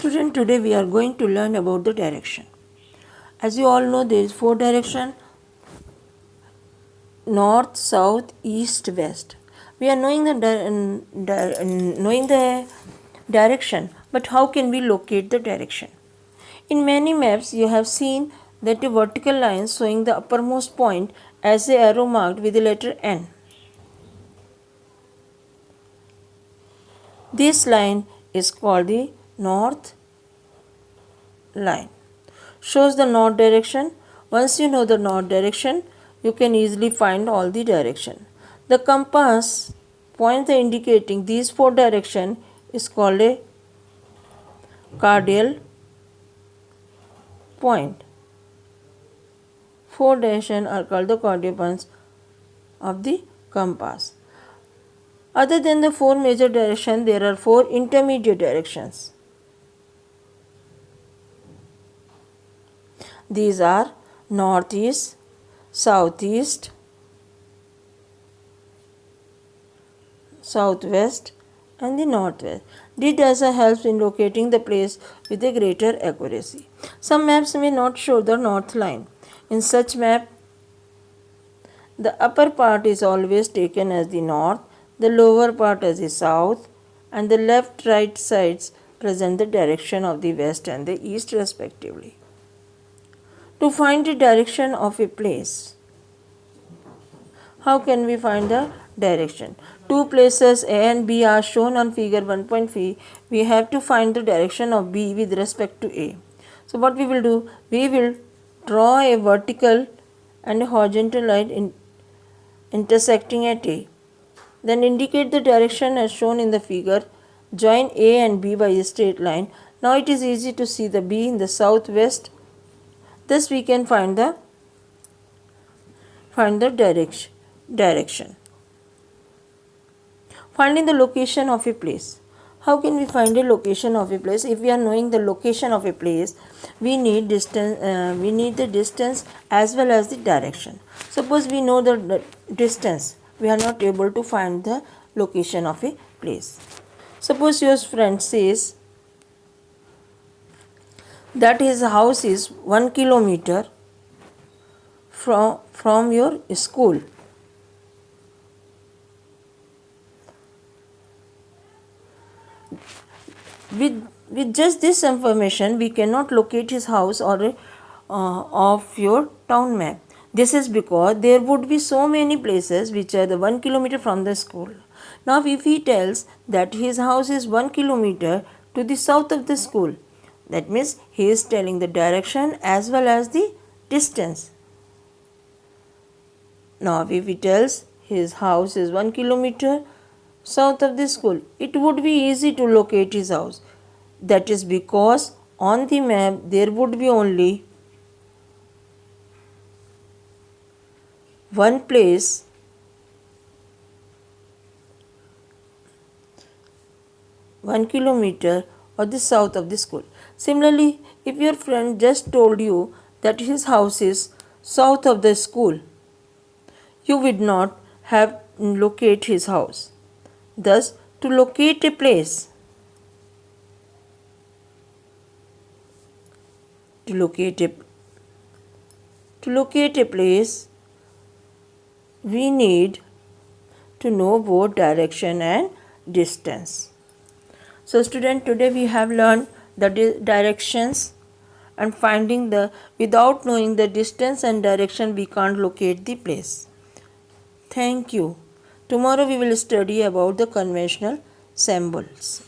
Student, today we are going to learn about the direction. As you all know, there is 4 direction: north, south, east, west. We are knowing the direction, but how can we locate the direction? In many maps, you have seen that a vertical line showing the uppermost point as a arrow marked with the letter N. This line is called the north line. Shows the north direction. Once you know the north direction, you can easily find all the direction. The compass point indicating these 4 direction is called a cardinal point. 4 direction are called the cardinal points of the compass. Other than the 4 major directions, there are 4 intermediate directions. These are northeast, southeast, southwest and the northwest. This also helps in locating the place with a greater accuracy. Some maps may not show the north line. In such map, the upper part is always taken as the north, the lower part as the south, and the left-right sides present the direction of the west and the east respectively. To find the direction of a place, how can we find the direction? 2 places A and B are shown on figure 1.3. We have to find the direction of B with respect to A. So what we will do? We will draw a vertical and a horizontal line intersecting at A. Then indicate the direction as shown in the figure. Join A and B by a straight line. Now it is easy to see the B in the southwest. Thus we can find the direction. Finding the location of a place. How can we find the location of a place? If we are knowing the location of a place, we need distance. We need the distance as well as the direction. Suppose we know the distance, we are not able to find the location of a place. Suppose your friend says that his house is 1 kilometer from your school. With just this information, we cannot locate his house or of your town map. This is because there would be so many places which are the 1 kilometer from the school. Now if he tells that his house is 1 kilometer to the south of the school, that means he is telling the direction as well as the distance. Now if he tells his house is 1 kilometer south of the school, it would be easy to locate his house. That is because on the map there would be only one place (1 kilometer) or the south of the school. Similarly, if your friend just told you that his house is south of the school, you would not have locate his house. Thus, to locate a place, we need to know both direction and distance. So student, today we have learned the directions and finding without knowing the distance and direction we can't locate the place. Thank you. Tomorrow we will study about the conventional symbols.